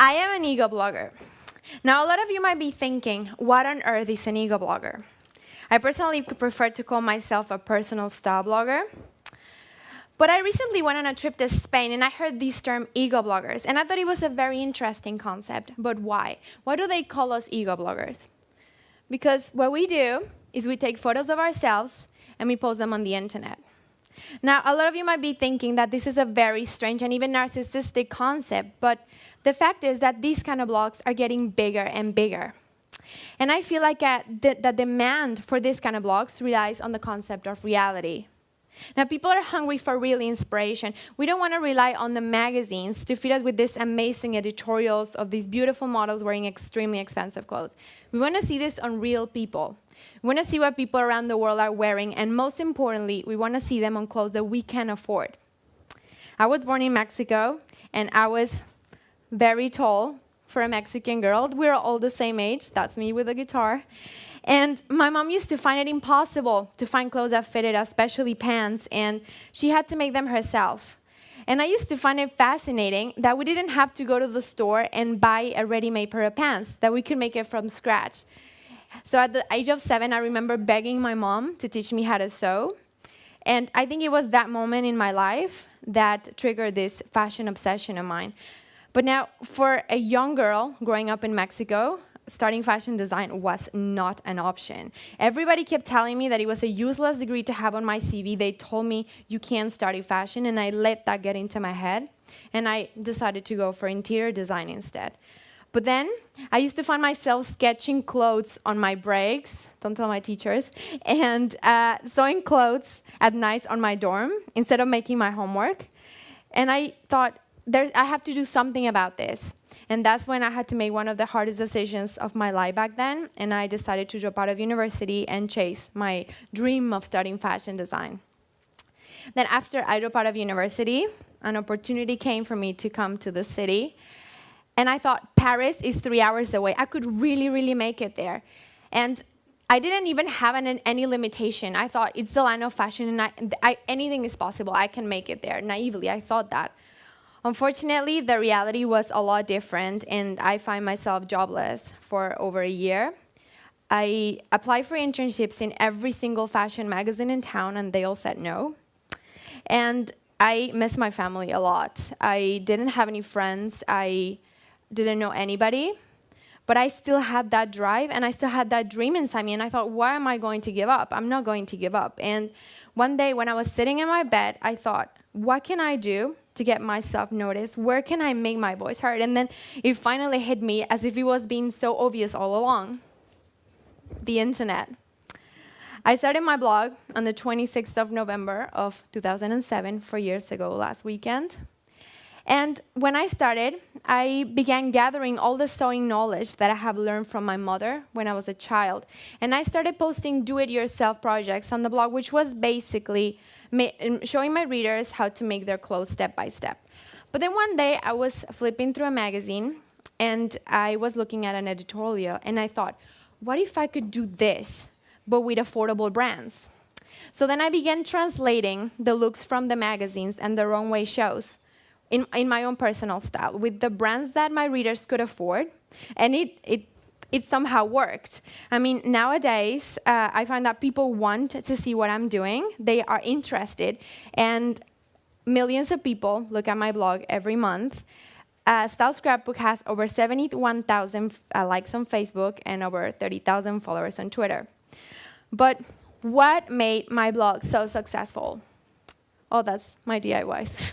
I am an ego blogger. Now, a lot of you might be thinking, what on earth is an ego blogger? I personally prefer to call myself a personal style blogger. But I recently went on a trip to Spain and I heard this term ego bloggers. And I thought it was a very interesting concept. But why? Why do they call us ego bloggers? Because what we do is we take photos of ourselves and we post them on the internet. Now, a lot of you might be thinking that this is a very strange and even narcissistic concept, but the fact is that these kind of blogs are getting bigger and bigger. And I feel like the demand for this kind of blogs relies on the concept of reality. Now, people are hungry for real inspiration. We don't want to rely on the magazines to feed us with these amazing editorials of these beautiful models wearing extremely expensive clothes. We want to see this on real people. We want to see what people around the world are wearing, and most importantly, we want to see them on clothes that we can afford. I was born in Mexico, and I was very tall for a Mexican girl. We're all the same age. That's me with a guitar. And my mom used to find it impossible to find clothes that fitted, especially pants, and she had to make them herself. And I used to find it fascinating that we didn't have to go to the store and buy a ready-made pair of pants, that we could make it from scratch. So at the age of 7, I remember begging my mom to teach me how to sew. And I think it was that moment in my life that triggered this fashion obsession of mine. But now, for a young girl growing up in Mexico, starting fashion design was not an option. Everybody kept telling me that it was a useless degree to have on my CV. They told me, you can't study fashion, and I let that get into my head. And I decided to go for interior design instead. But then, I used to find myself sketching clothes on my breaks, don't tell my teachers, and sewing clothes at night on my dorm instead of making my homework. And I thought, I have to do something about this. And that's when I had to make one of the hardest decisions of my life back then, and I decided to drop out of university and chase my dream of studying fashion design. Then after I dropped out of university, an opportunity came for me to come to the city. And I thought, Paris is 3 hours away. I could really, really make it there. And I didn't even have any limitation. I thought, it's the land of fashion, and anything is possible. I can make it there. Naively, I thought that. Unfortunately, the reality was a lot different, and I find myself jobless for over a year. I applied for internships in every single fashion magazine in town, and they all said no. And I miss my family a lot. I didn't have any friends. I didn't know anybody. But I still had that drive, and I still had that dream inside me. And I thought, why am I going to give up? I'm not going to give up. And one day when I was sitting in my bed, I thought, what can I do to get myself noticed? Where can I make my voice heard? And then it finally hit me as if it was being so obvious all along. The internet. I started my blog on the 26th of November of 2007, 4 years ago last weekend. And when I started, I began gathering all the sewing knowledge that I have learned from my mother when I was a child. And I started posting do-it-yourself projects on the blog, which was basically showing my readers how to make their clothes step by step. But then one day, I was flipping through a magazine, and I was looking at an editorial, and I thought, what if I could do this, but with affordable brands? So then I began translating the looks from the magazines and the runway shows in my own personal style, with the brands that my readers could afford, and it somehow worked. I mean, nowadays, I find that people want to see what I'm doing. They are interested, and millions of people look at my blog every month. Style Scrapbook has over 71,000 likes on Facebook and over 30,000 followers on Twitter. But what made my blog so successful? Oh, that's my DIYs.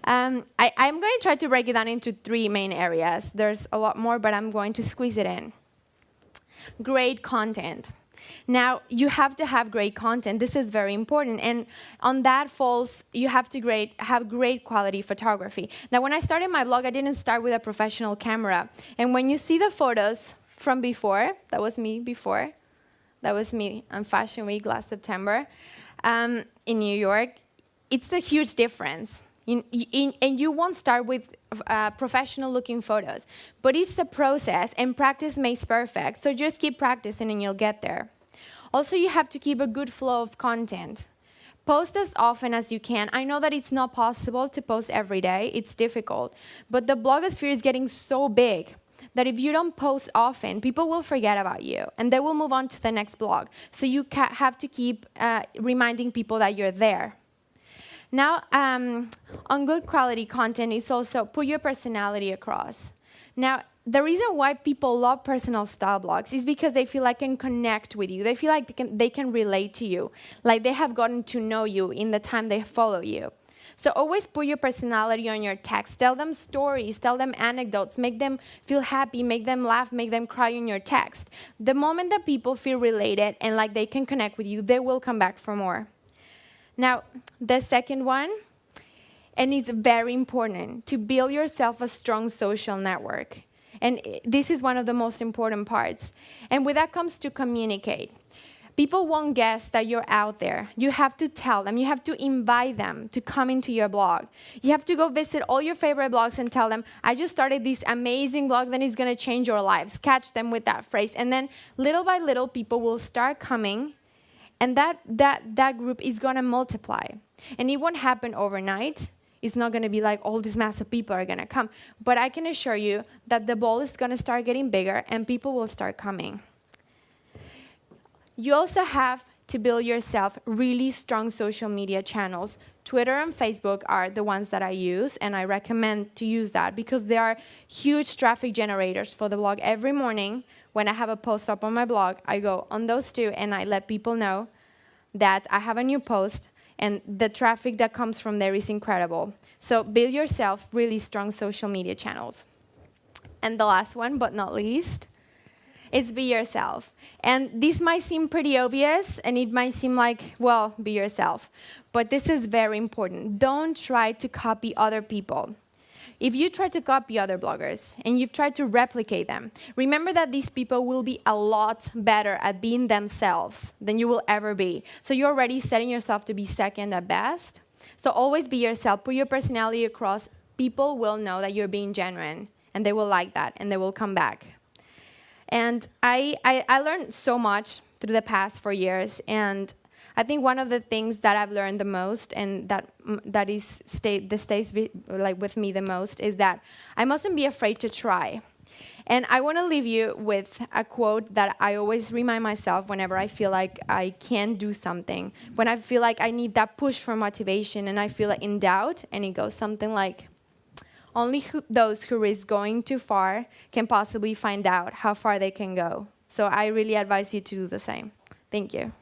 I'm going to try to break it down into 3 main areas. There's a lot more, but I'm going to squeeze it in. Great content. Now, you have to have great content. This is very important. And on that falls, you have to have great quality photography. Now, when I started my blog, I didn't start with a professional camera. And when you see the photos from before, that was me before. That was me on Fashion Week last September in New York. It's a huge difference. And you won't start with professional-looking photos. But it's a process, and practice makes perfect. So just keep practicing, and you'll get there. Also, you have to keep a good flow of content. Post as often as you can. I know that it's not possible to post every day. It's difficult. But the blogosphere is getting so big that if you don't post often, people will forget about you and they will move on to the next blog. So you have to keep reminding people that you're there. Now, on good quality content is also put your personality across. Now, the reason why people love personal style blogs is because they feel like they can connect with you. They feel like they can relate to you, like they have gotten to know you in the time they follow you. So always put your personality on your text. Tell them stories, tell them anecdotes, make them feel happy, make them laugh, make them cry in your text. The moment that people feel related and like they can connect with you, they will come back for more. Now, the second one, and it's very important, to build yourself a strong social network. And this is one of the most important parts. And with that comes to communicate. People won't guess that you're out there. You have to tell them. You have to invite them to come into your blog. You have to go visit all your favorite blogs and tell them, I just started this amazing blog that is going to change your lives. Catch them with that phrase. And then little by little, people will start coming. And that group is going to multiply. And it won't happen overnight. It's not going to be like all these massive people are going to come. But I can assure you that the ball is going to start getting bigger and people will start coming. You also have to build yourself really strong social media channels. Twitter and Facebook are the ones that I use, and I recommend to use that because they are huge traffic generators for the blog. Every morning when I have a post up on my blog, I go on those two and I let people know that I have a new post. And the traffic that comes from there is incredible. So build yourself really strong social media channels. And the last one, but not least, is be yourself. And this might seem pretty obvious, and it might seem like, well, be yourself. But this is very important. Don't try to copy other people. If you try to copy other bloggers and you've tried to replicate them, remember that these people will be a lot better at being themselves than you will ever be. So you're already setting yourself to be second at best. So always be yourself. Put your personality across. People will know that you're being genuine, and they will like that, and they will come back. And I learned so much through the past 4 years, and I think one of the things that I've learned the most, and that stays with me the most, is that I mustn't be afraid to try. And I want to leave you with a quote that I always remind myself whenever I feel like I can't do something, when I feel like I need that push for motivation and I feel like in doubt, and it goes something like, only those who risk going too far can possibly find out how far they can go. So I really advise you to do the same. Thank you.